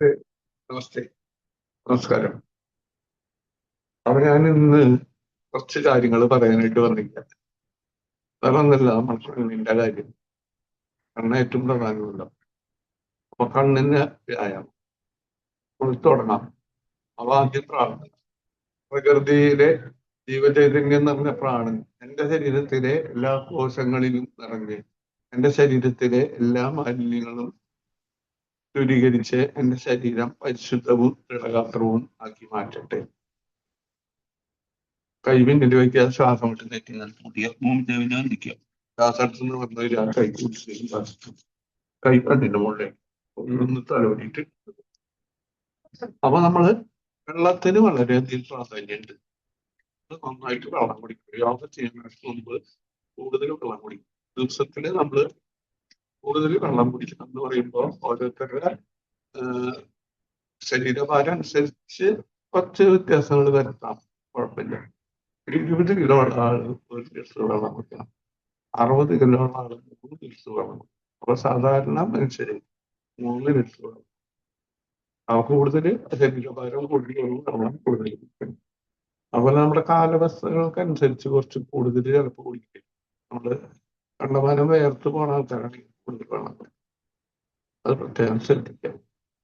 ഏ, നമസ്തേ, നമസ്കാരം. അപ്പൊ ഞാൻ ഇന്ന് കുറച്ച് കാര്യങ്ങൾ പറയാനായിട്ട് വന്നിരിക്കുക. വേറെ ഒന്നല്ല, നമ്മുടെ കണ്ണിന്റെ കാര്യം. കണ്ണ് ഏറ്റവും പ്രധാനമല്ല. അപ്പൊ കണ്ണിന് വ്യായാമം തുടങ്ങാം. അപ്പൊ ആദ്യം പ്രാർത്ഥന. പ്രകൃതിയിലെ ജീവചൈതന്യം നിറഞ്ഞ പ്രാണൻ എന്റെ ശരീരത്തിലെ എല്ലാ കോശങ്ങളിലും നിറഞ്ഞ് എന്റെ ശരീരത്തിലെ എല്ലാ മാലിന്യങ്ങളും ദൂരീകരിച്ച് എന്റെ ശരീരം പരിശുദ്ധവും ദൃഢഗാത്രവും ആക്കി മാറ്റട്ടെ. കൈ പിന്നിൽ വയ്ക്കുക, ശ്വാസം വിട്ട് നെറ്റി പുതിയ ഭൂമി നിൽക്കുക. ശ്വാസത്തിന് വന്ന ഒരു കൈ കുടിച്ച് കൈ കണ്ണിന്റെ മുകളിൽ ഒന്ന് തലോടിയിട്ട്. അപ്പൊ നമ്മള് വെള്ളത്തിന് വളരെയധികം പ്രാധാന്യമുണ്ട്. നന്നായിട്ട് വെള്ളം കുടിക്കും. യോഗ ചെയ്യുന്നതിന് മുമ്പ് കൂടുതൽ വെള്ളം കുടിക്കും. ദിവസത്തില് നമ്മള് കൂടുതൽ വെള്ളം കുടിക്കണം എന്ന് പറയുമ്പോൾ ഓരോരുത്തരുടെ ശരീരഭാരം അനുസരിച്ച് കുറച്ച് വ്യത്യാസങ്ങൾ വരുത്താം, കുഴപ്പമില്ല. ഒരു 20 കിലോ ഉള്ള ആള് 1 ലിറ്റർ വെള്ളം കുടിക്കണം. 60 കിലോ ഉള്ള ആള് 3 ലിറ്റർ വെള്ളം കുടിക്കണം. അപ്പൊ സാധാരണ മനുഷ്യര് 3 ലിറ്റർ വെള്ളം. കൂടുതൽ ശരീരഭാരം കൂടുതൽ വെള്ളം കൂടുതൽ കുടിക്കണം. അതുപോലെ നമ്മുടെ കാലാവസ്ഥകൾക്ക് അനുസരിച്ച് കുറച്ച് കൂടുതൽ ചിലപ്പോൾ കുടിക്കും. നമ്മള് കണ്ടമാനം വേർത്ത് പോണ ആൾക്കാരാണെങ്കിൽ കൂടുതൽ വെള്ളം കുടിക്കും. അത് പ്രത്യേകം ശ്രദ്ധിക്കാം.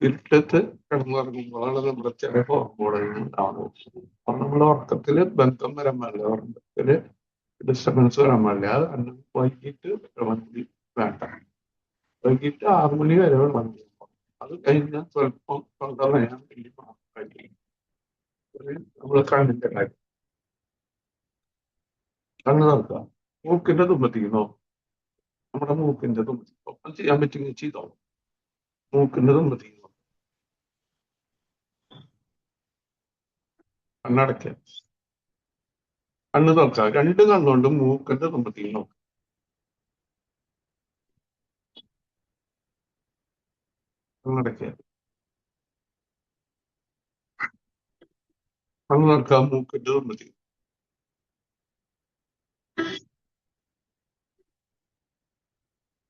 ഇരുട്ടത്ത് കിടന്നുറങ്ങുമ്പോഴാണ് നമ്മുടെ ചില ഹോർമോണുകൾ ഉണ്ടാവുന്നത്. അപ്പൊ നമ്മുടെ ഉറക്കത്തില് ബന്ധം വരാൻ പാടില്ല, ഉറക്കത്തില് ഡിസ്റ്റർബൻസ് വരാൻ പാടില്ല. അത് കാരണം വൈകിട്ട് വെള്ളം കുടി വേണ്ട. വൈകിട്ട് 6 മണി വരെ വെള്ളം കുടിക്കണം. അത് കഴിഞ്ഞാൽ സ്വല്പം തൊണ്ടവേദന വേണ്ടി മാത്രമായിരിക്കും. നമ്മൾ കണ്ണിന്റെ കാര്യം. കണ്ണ് നോക്കുക, മൂക്കിന്റെ തുമ്പത്തിക്കുന്നോ, നമ്മുടെ മൂക്കിന്റെ തുമ്പത്തി ഒപ്പം ചെയ്യാൻ പറ്റുമെങ്കിൽ ചെയ്തോ. മൂക്കിന്റെ തുമ്പത്തിക്കുന്നോ, കണ്ണടയ്ക്കുക, കണ്ണ് തുറക്കുക. രണ്ട് കണ്ണുകൊണ്ടും മൂക്കിന്റെ തുമ്പത്തിക്കുന്നോ, കണ്ണടയ്ക്കുക. കണ്ണ് തുറക്കുക, മൂക്കിന്റെ തുമ്പത്തി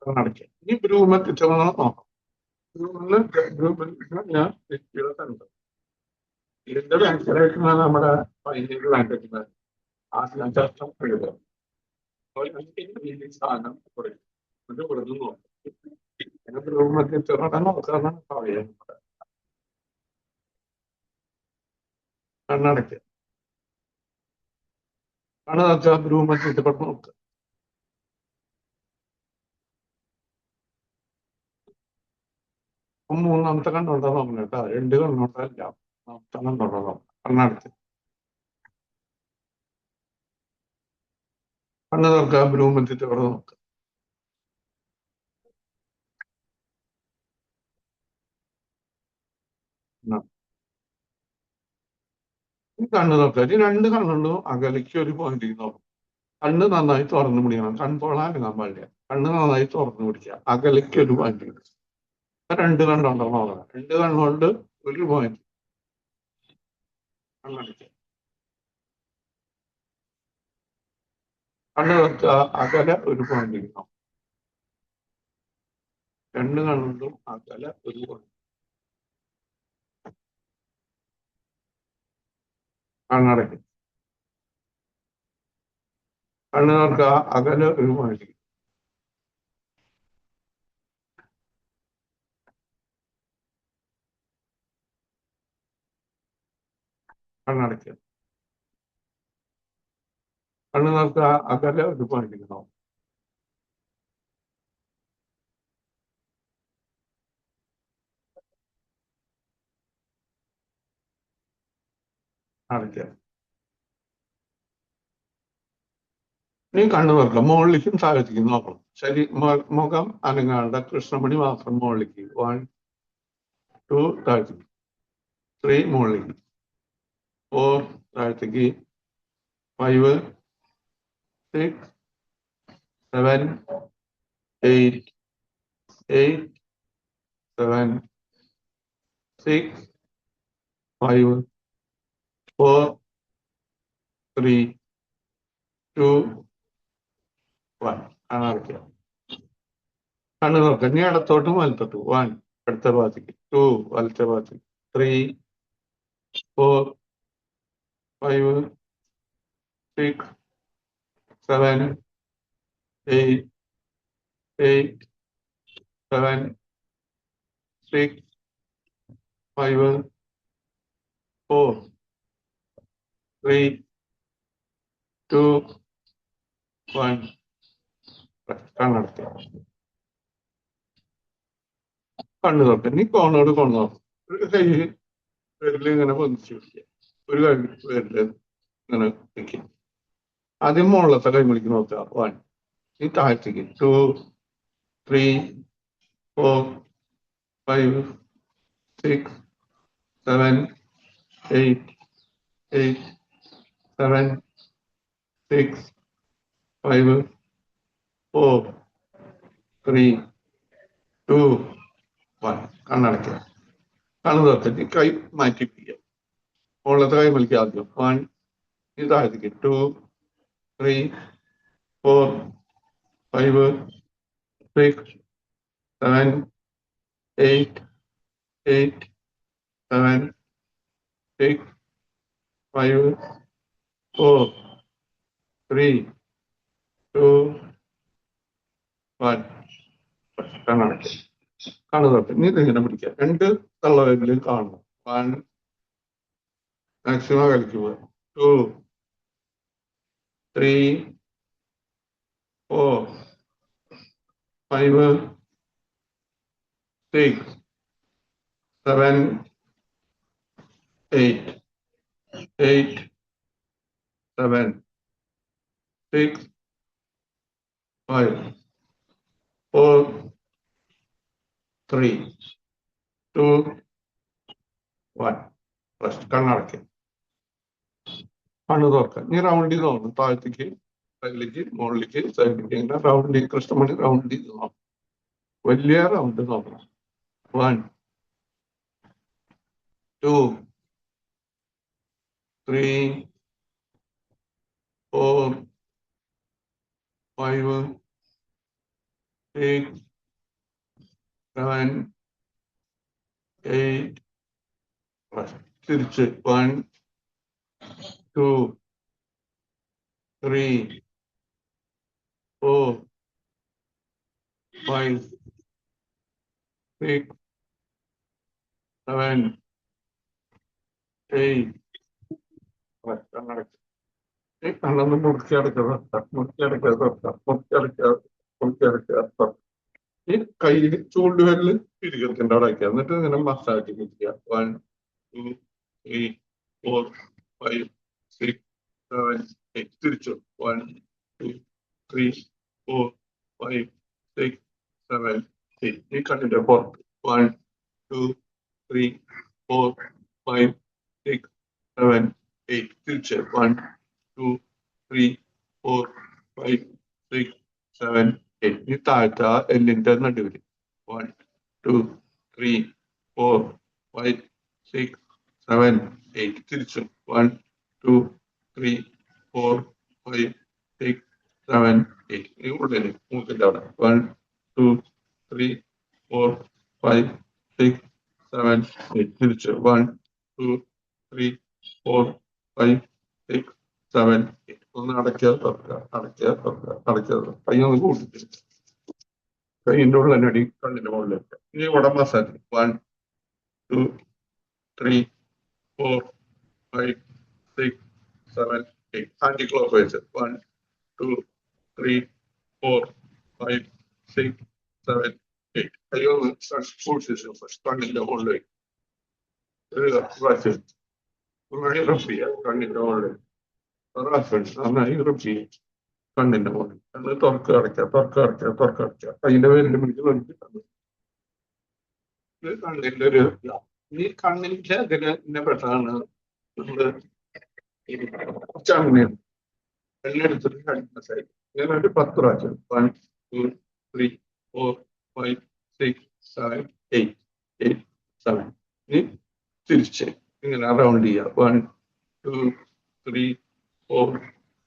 കണ്ണടയ്ക്കുക. ഇനി ബ്രൂമെത്തിച്ചോണം നോക്കാം. ബ്രൂമെത്തിച്ചാൽ ഞാൻ വ്യക്തിയുടെ കണ്ടത് ഇതിന്റെ ബാക്കിലായിട്ടാണ് നമ്മുടെ പൈനീർ വേണ്ടിയിരുന്നത്. ആദ്യം ചർച്ച എഴുതുക. സാധനം കുറയും. എന്നിട്ട് ഇവിടുന്ന് നോക്കാം. ബ്രൂമെത്തിച്ചോണം നോക്കാന്നാണ് പറയുന്നത്. കണ്ണടയ്ക്കുക, കണ്ണ് നോക്കുക, ബ്രൂമെത്തിട്ട് പെട്ടെന്ന് നോക്കുക. മൂന്നാമത്തെ കണ്ണുകൊണ്ടാ നോക്കണം കേട്ടോ, രണ്ട് കണ്ണുകൊണ്ടല്ല. മൂന്നാമത്തെ കണ്ണുകൊണ്ടാ നോക്കണം. കണ്ണടച്ച് കണ്ണ് തുറക്കുക, ബ്രൂമെത്തിട്ട് ഇവിടെ നോക്കുക. ഈ കണ്ണ് നോക്കുക. ഈ രണ്ട് കണ്ണുകൊണ്ടും അകലേക്ക് ഒരു പോയിന്റ് നോക്കും. കണ്ണ് നന്നായി തുറന്നു പിടിക്കണം, കൺപോളാകാൻ പാടില്ല. കണ്ണ് നന്നായി തുറന്നു പിടിക്കുക, അകലേക്ക് ഒരു പോയിന്റ്. രണ്ട് കണ്ണുണ്ടോ നോക്കണം. രണ്ട് കണ്ണുകൊണ്ട് ഒരു പോയിന്റ് കണ്ണടിക്കുക. കണ്ണ് തുറക്കുക, അകലെ ഒരു പോയിന്റ് നോക്കും. രണ്ട് കണ്ണുകൊണ്ടും അകലെ ഒരു പോയിന്റ് കണ്ണടയ്ക്കുക. കണ്ണ് തുറക്കുക, അകലെ ഒരു പോയിന്റ് കണ്ണടയ്ക്കുക. കണ്ണ് തുറക്കുക, അകലെ ഒരു പോയിന്റ് നോക്കും. അടയ്ക്കുക. ഇനി കണ്ണു തുറക്കുക, മുകളിലേക്കും താഴത്തേക്കും നോക്കണം. ശരി, മുഖം അനങ്ങാണ്ട കൃഷ്ണമണി മാത്രം മുകളിലേക്ക്. 1, 2 താഴത്തേക്ക്, 3 മുകളിലേക്ക്, 4 താഴത്തേക്ക്, 5, 6, 7, 8, 8, 7, 6, 5, 4, 3, 2, 1. അടയ്ക്കുക. കണ്ണു തുറക്കുക. ഇനി ഇടത്തോട്ടും വലത്തോട്ടും. 1, അടുത്ത ഭാഗത്തേക്ക് 2 വലത്തെ ഭാഗത്തേക്ക് 3 4 5 6 7 8 8 7 6 5 4 3 2 1 കണ്ണടക്കുക. കണ്ണു തൊട്ട് ഇനി കോണോട് കോണ് നോക്കും. ഒരു കൈ വിരല് ഇങ്ങനെ പൊന്നിച്ചു പിടിക്കുക, ഒരു കൈ വിരല് ഇങ്ങനെ വെക്കുക. ആദ്യം മുകളിലത്തെ കൈ വിളിക്ക് നോക്കുക. 1 ഈ താഴത്തേക്ക് 2 3 4 5 6 7 8 8 7 6 5 4 3 2 1 കണ്ണടയ്ക്കുക. കണ്ണു തുറത്തിട്ട് കൈ മാറ്റി പിടിക്കുക. മുകളിലത്തെ കൈ വിളിക്കുക ആദ്യം 1 ഈ താഴത്തേക്ക് 2 3 4 5 6 7 8 8 7 6 5 4 3 2 1 കണ്ണടയ്ക്കുക. കണ്ണു തൊട്ട് ഇനി ഇതിങ്ങനെ പിടിക്കുക. 2 തള്ളവിരലും കാണണം. 1 മാക്സിമം കളിക്കുക. 2 3 4 5 6 7 8 8 7 6 5 4 3 2 1 ഫസ്റ്റ് കണ്ണടയ്ക്കുക. കണ്ണു തുറക്കുക. ഇനി റൗണ്ട് ചെയ്ത് നോക്കണം. താഴത്തേക്ക് സൈഡിലേക്ക് മുകളിലേക്ക് സൈഡിലേക്ക് ഇങ്ങനെ റൗണ്ട് ചെയ്ത് കൃഷ്ണമണി റൗണ്ട് ചെയ്ത് നോക്കണം. വലിയ റൗണ്ട് നോക്കണം. 1 2 3 4 5 6 7 8 തിരിച്ച് 1 2 3 4 5 6 7 8 കണ്ണടയ്ക്കുക. ഈ കണ്ണൊന്ന് മുറിച്ചടക്കുക. മുറിച്ചടക്കുക. ഈ കയ്യിൽ ചൂണ്ടുവിരല് പിരികത്തിന്റെ അവിടെ വയ്ക്കുക. എന്നിട്ട് ഇങ്ങനെ മസാജ് പിടിക്കുക. 1 2 3 4 5 6 7 8 തിരിച്ചു 1 2 3 4 5 6 7 8 ഈ കണ്ണിന്റെ പുറത്ത് 1 2 3 4 5 6 7 8 തിരിച്ച് 1 2 3 4 5 6 7 8 ഈ താഴ്ത്ത എല്ലിന്റെ നടുവിൽ 1 2 3 4 5 6 7 8 തിരിച്ചു 1 2 3 4 5 6 7 8 ഈ ഉള്ളിൽ മൂക്കിന്റെ അവിടെ 1 2 3 4 5 6 7 8 തിരിച്ചു 1 2 3 4 5 6 7 8 ഒന്ന് അടയ്ക്കുക തുറക്കുക അടയ്ക്കുക തുറക്കുക അടയ്ക്കുക കൈയൊന്ന് കൂട്ടിട്ട് കൈയിന്റെ ഉള്ളനടി കണ്ണിന്റെ മുകളിലേക്ക്. ഇനി ഇവിടെ മസാജ് 1 2 3 4 5 6 7 8 ആന്റി ക്ലോക്ക് വൈസ് 1 2 3 4 5 6 7 8 കൈയൊന്ന് കൂട്ടിട്ട് കണ്ണിന്റെ മുകളിലേക്ക് ഒരു പ്രാവശ്യം റബ് ചെയ്യുക. കണ്ണിന്റെ മുകളിൽ നന്നായി റബ് ചെയ്യുക. കണ്ണിന്റെ മുകളിൽ അത് തുറക്കുക അടയ്ക്കുക തുറക്കുക അടയ്ക്കുക തുറക്കുക അടയ്ക്കുക. കയ്യിന്റെ പേരിന്റെ പിടിച്ച് നോക്കിയിട്ടുണ്ട്. ഇത് കണ്ണിന്റെ ഒരു ഈ കണ്ണിന്റെ ഇതിനെ പെട്ടാണ് നമ്മള് കുറച്ചാണ് എണ്ണെടുത്തിട്ട് കണ്ണിന്റെ സൈഡ് ഇങ്ങനെ ഒരു 10 പ്രാവശ്യം 1 2 3 4 5 6 7 8 8 7 ഇനി തിരിച്ച് ഇങ്ങനെ റൗണ്ട് ചെയ്യുക 1 2 3 4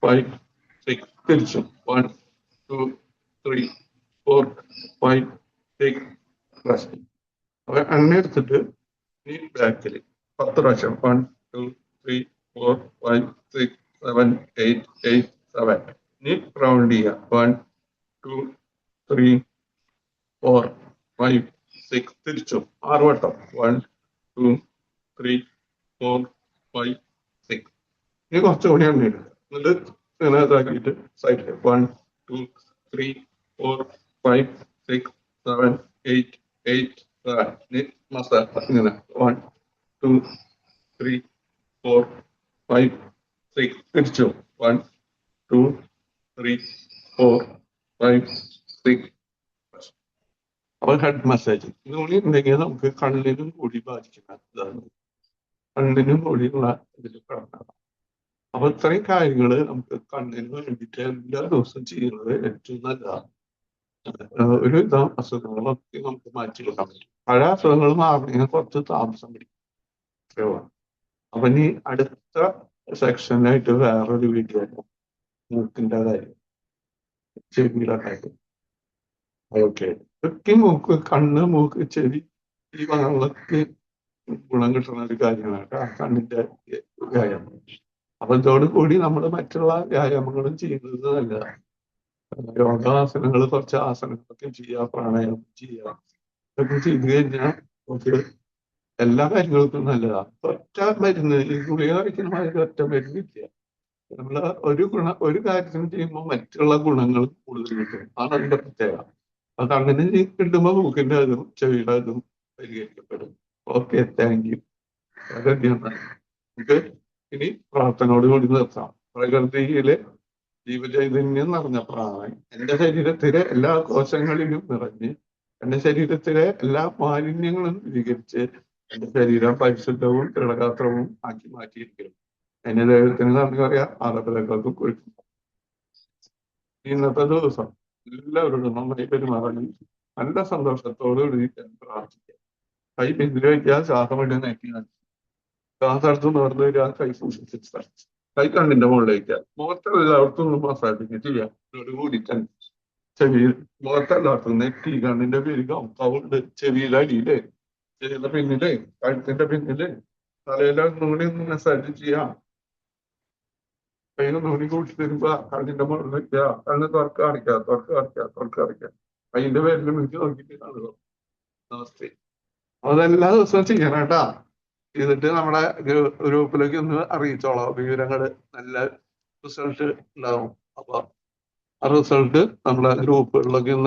5 6 തിരിച്ചു 1 2 3 4 5 6 റെസ്റ്റ്. അപ്പൊ എണ്ണ എടുത്തിട്ട് ഈ ബാക്കിൽ 10 പ്രാവശ്യം 1 2 3 4 5 6 7 8 8 7 ഇനി റൗണ്ട് ചെയ്യാം 1 2 3 4 5 6 തിരിച്ചു 6 വട്ടം 1 2 3 4 5 6 ഇനി കുറച്ചുകൂടി എണ്ണ ഇടുക എന്നിട്ട് ഇങ്ങനെ ഇതാക്കിയിട്ട് സൈഡിൽ 1 2 3 4 5 6 7 8 8 7 ഇനി മസാല ഇങ്ങനെ 1 2 3 4 5 6 തിരിച്ചു 1 2 3 4 5 6 അപ്പൊ ഹെഡ് മസാജ് ഇതുകൂടി ഉണ്ടെങ്കിൽ നമുക്ക് കണ്ണിനും കൂടി ബാധിക്കുന്ന ഇതാണ് കണ്ണിനും കൂടിയുള്ള ഇതിൽ കിടക്കണം. അപ്പൊ ഇത്രയും കാര്യങ്ങൾ നമുക്ക് കണ്ണിന് വേണ്ടിയിട്ട് എല്ലാ ദിവസവും ചെയ്യുന്നത് ഏറ്റവും നല്ലതാണ്. ഒരു വിധം അസുഖങ്ങളൊക്കെ നമുക്ക് മാറ്റിയെടുക്കാൻ പറ്റും. പഴയ അസുഖങ്ങൾ മാറണമെങ്കിൽ കുറച്ച് താമസം പിടിക്കും. അപ്പൊ ഇനി അടുത്ത സെക്ഷനായിട്ട് വേറൊരു വീഡിയോ മൂക്കിന്റെ കാര്യം, ചെവിയുടെ കാര്യം. ഓക്കെ, ഒക്കെ മൂക്ക്, കണ്ണ്, മൂക്ക്, ചെവി ഈ ഭാഗങ്ങളൊക്കെ ഗുണം കിട്ടുന്ന ഒരു കാര്യമാണ് ആ കണ്ണിന്റെ വ്യായാമം. അപ്പൊ ഇതോട് കൂടി നമ്മൾ മറ്റുള്ള വ്യായാമങ്ങളും ചെയ്യുന്നത് നല്ലതാണ്. യോഗാസനങ്ങൾ, കുറച്ച് ആസനങ്ങളൊക്കെ ചെയ്യുക, പ്രാണായാമം ചെയ്യുക, ഇതൊക്കെ ചെയ്തു കഴിഞ്ഞാൽ നമുക്ക് എല്ലാ കാര്യങ്ങൾക്കും നല്ലതാണ്. ഒറ്റ മരുന്ന്, ഈ ഗുളിക കഴിക്കുന്ന മാതിരി ഒറ്റ മരുന്നില്ല. നമ്മള് ഒരു കാര്യത്തിന് ചെയ്യുമ്പോൾ മറ്റുള്ള ഗുണങ്ങൾ കൂടുതൽ കിട്ടും. അതാണ് അതിന്റെ പ്രത്യേകത. അത് അങ്ങനെ കിട്ടുമ്പോൾ മൂക്കിന്റെ അതും ചെവിയുടെ അതും പരിഹരിക്കപ്പെടും. Okay, thank you. നമുക്ക് ഇനി പ്രാർത്ഥനയോട് കൂടി നിർത്താം. പ്രകൃതിയിലെ ജീവചൈതന്യം നിറഞ്ഞ പ്രാണൻ എന്റെ ശരീരത്തിലെ എല്ലാ കോശങ്ങളിലും നിറഞ്ഞ് എന്റെ ശരീരത്തിലെ എല്ലാ മാലിന്യങ്ങളും സ്വീകരിച്ച് എന്റെ ശരീരം പരിശുദ്ധവും ദൃഢഗാത്രവും ആക്കി മാറ്റിയിരിക്കുന്നു. എന്റെ ദൈവത്തിന് നന്ദി പറയാം. ആദരവുകൾക്കും കൊടുക്കും. ഇന്നത്തെ ദിവസം എല്ലാവരോടും നന്നായി പെരുമാറാനും നല്ല സന്തോഷത്തോടുകൂടി പ്രാർത്ഥിക്കാം. കൈ പിന്തിരി വയ്ക്കുക, ശ്വാസം വേണ്ടി നയിക്കുക, ശ്വാസം അടുത്ത് നിവർന്നു വരിക, കൈ സൂക്ഷിച്ച് കൈ കണ്ണിന്റെ മുകളിലേക്ക് മുഖത്തെല്ലായിടത്തും ഒന്ന് മസാജിങ് ചെയ്യാം. കൂടി തന്നെ ചെവിയിൽ മുഖത്തെല്ലായിടത്തും നെറ്റി, കണ്ണിന്റെ പെരുകം, കവുണ്ട്, ചെവിയുടെ അടിയില്, ചെവിയുടെ പിന്നില്, കഴുത്തിന്റെ പിന്നില്, തലയിലൊന്നും കൂടി ഒന്ന് മസാജ് ചെയ്യാം. കൈ ഒന്നുകൂടി കൂട്ടി തരുമ്പോ കണ്ണിന്റെ മുകളിൽ വെക്കുക, കണ്ണ് തുറക്ക അടയ്ക്കുക, തുറക്ക അടയ്ക്കുക, തുറക്ക അടയ്ക്കുക. കൈന്റെ പേരിൽ എനിക്ക് നോക്കിയിട്ട് കാണുക. നമസ്തേ. അതെല്ലാ ദിവസവും ചെയ്യണം കേട്ടാ. ചെയ്തിട്ട് നമ്മുടെ ഗ്രൂപ്പിലേക്ക് ഒന്ന് അറിയിച്ചോളാം. വിവരങ്ങള് നല്ല റിസൾട്ട് ഉണ്ടാവും. അപ്പൊ ആ റിസൾട്ട് നമ്മുടെ ഗ്രൂപ്പുകളിലൊക്കെ ഒന്ന്